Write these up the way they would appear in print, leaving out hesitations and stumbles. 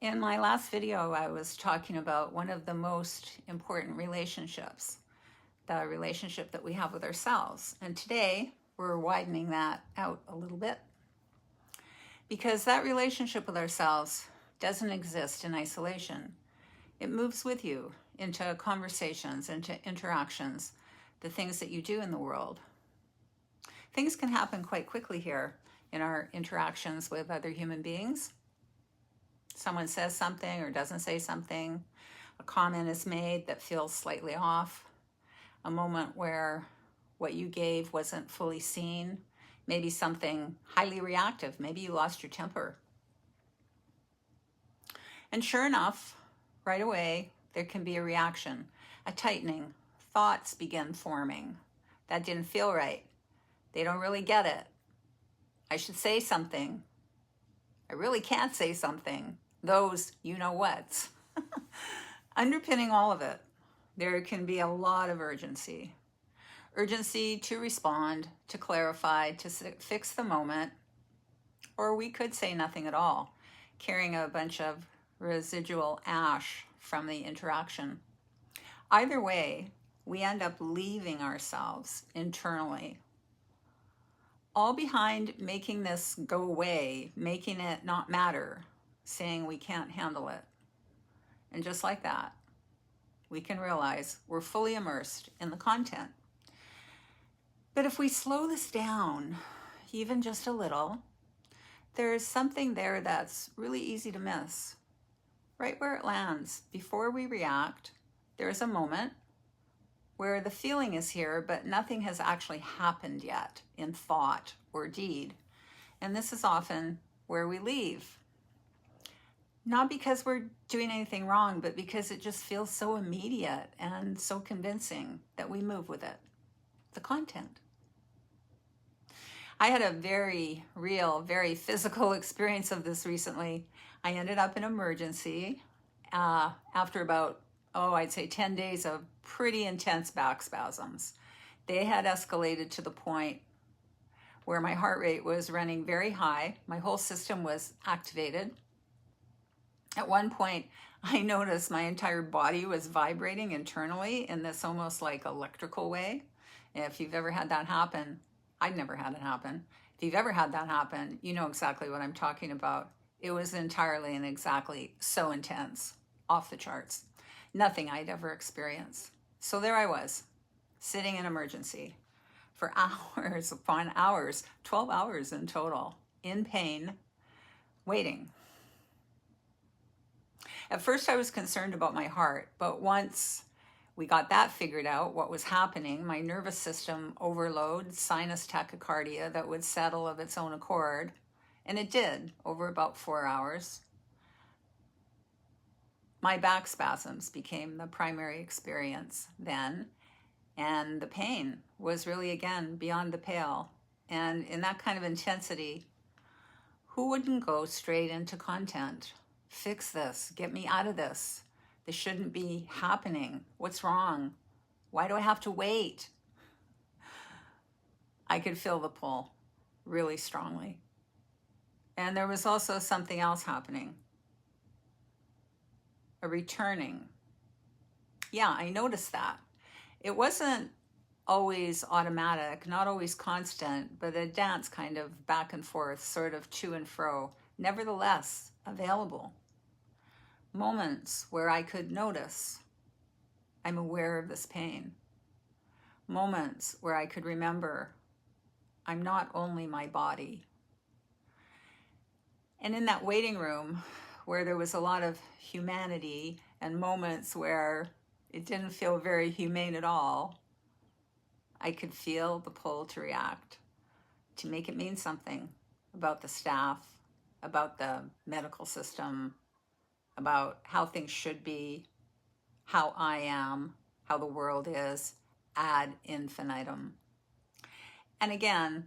In my last video, I was talking about one of the most important relationships, the relationship that we have with ourselves. And today, we're widening that out a little bit because that relationship with ourselves doesn't exist in isolation. It moves with you into conversations, into interactions, the things that you do in the world. Things can happen quite quickly here in our interactions with other human beings. Someone says something or doesn't say something, a comment is made that feels slightly off, a moment where what you gave wasn't fully seen, maybe something highly reactive, maybe you lost your temper. And sure enough, right away, there can be a reaction, a tightening, thoughts begin forming. That didn't feel right. They don't really get it. I should say something. I really can't say something. Those you know whats. Underpinning all of it, there can be a lot of urgency. Urgency to respond, to clarify, to fix the moment, or we could say nothing at all, carrying a bunch of residual ash from the interaction. Either way, we end up leaving ourselves internally, all behind making this go away, making it not matter, saying we can't handle it. And just like that, we can realize we're fully immersed in the content. But if we slow this down, even just a little, there's something there that's really easy to miss. Right where it lands, before we react, there's a moment where the feeling is here, but nothing has actually happened yet in thought or deed. And this is often where we leave. Not because we're doing anything wrong, but because it just feels so immediate and so convincing that we move with it. The content. I had a very real, very physical experience of this recently. I ended up in emergency after about, I'd say 10 days of pretty intense back spasms. They had escalated to the point where my heart rate was running very high. My whole system was activated. At one point, I noticed my entire body was vibrating internally in this almost like electrical way. If you've ever had that happen, I'd never had it happen. If you've ever had that happen, you know exactly what I'm talking about. It was entirely and exactly so intense, off the charts. Nothing I'd ever experienced. So there I was, sitting in emergency for hours upon hours, 12 hours in total, in pain, waiting. At first I was concerned about my heart, but once we got that figured out, what was happening, my nervous system overload, sinus tachycardia that would settle of its own accord, and it did over about 4 hours. My back spasms became the primary experience then, and the pain was really, again, beyond the pale. And in that kind of intensity, who wouldn't go straight into content? Fix this, get me out of this. This shouldn't be happening. What's wrong? Why do I have to wait? I could feel the pull really strongly. And there was also something else happening. A returning. Yeah, I noticed that. It wasn't always automatic, not always constant, but a dance kind of back and forth, sort of to and fro, nevertheless available. Moments where I could notice I'm aware of this pain. Moments where I could remember I'm not only my body. And in that waiting room where there was a lot of humanity and moments where it didn't feel very humane at all, I could feel the pull to react, to make it mean something about the staff, about the medical system, about how things should be, how I am, how the world is, ad infinitum. And again,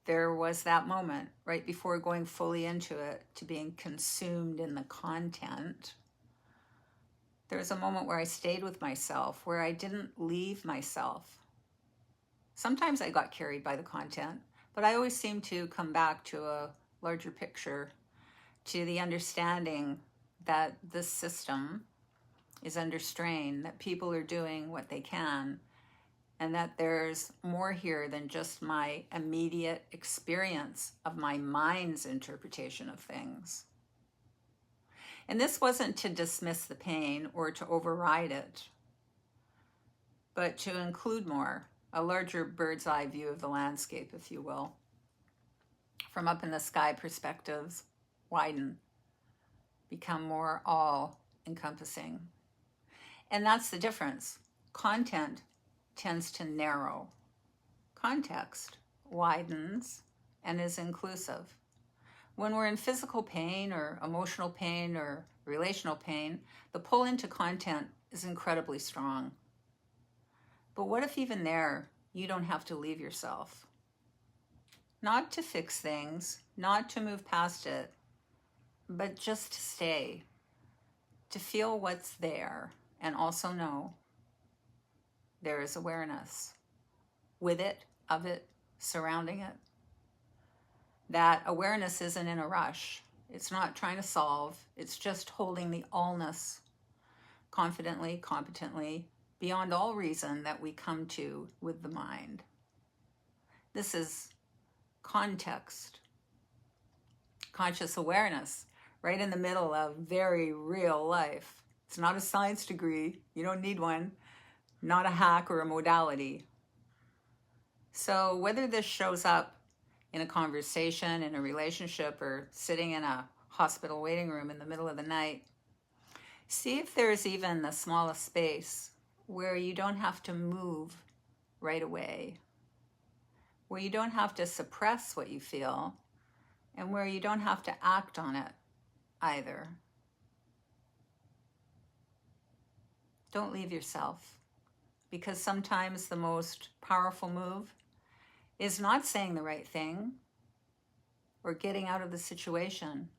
there was that moment right before going fully into it, to being consumed in the content. There was a moment where I stayed with myself, where I didn't leave myself. Sometimes I got carried by the content, but I always seemed to come back to a larger picture, to the understanding that this system is under strain, that people are doing what they can, and that there's more here than just my immediate experience of my mind's interpretation of things. And this wasn't to dismiss the pain or to override it, but to include more, a larger bird's eye view of the landscape, if you will. From up in the sky perspectives widen, become more all-encompassing. And that's the difference. Content tends to narrow. Context widens and is inclusive. When we're in physical pain or emotional pain or relational pain, the pull into content is incredibly strong. But what if even there, you don't have to leave yourself? Not to fix things, not to move past it, but just to stay, to feel what's there, and also know there is awareness with it, of it, surrounding it. That awareness isn't in a rush. It's not trying to solve. It's just holding the allness confidently, competently, beyond all reason that we come to with the mind. This is context, conscious awareness, right in the middle of very real life. It's not a science degree. You don't need one. Not a hack or a modality. So whether this shows up in a conversation, in a relationship, or sitting in a hospital waiting room in the middle of the night, see if there's even the smallest space where you don't have to move right away, where you don't have to suppress what you feel, and where you don't have to act on it either. Don't leave yourself, because sometimes the most powerful move is not saying the right thing or getting out of the situation.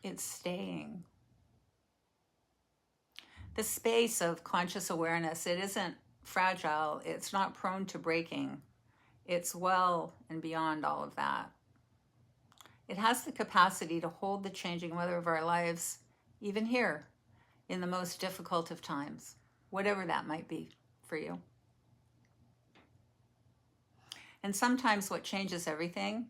It's staying. The space of conscious awareness, it isn't fragile. It's not prone to breaking. It's well and beyond all of that. It has the capacity to hold the changing weather of our lives, even here, in the most difficult of times, whatever that might be for you. And sometimes what changes everything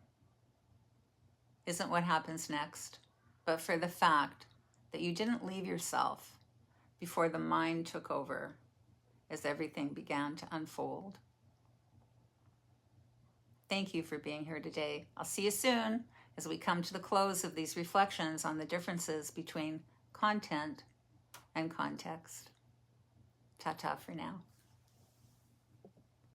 isn't what happens next, but for the fact that you didn't leave yourself before the mind took over as everything began to unfold. Thank you for being here today. I'll see you soon as we come to the close of these reflections on the differences between content and context. Ta-ta for now.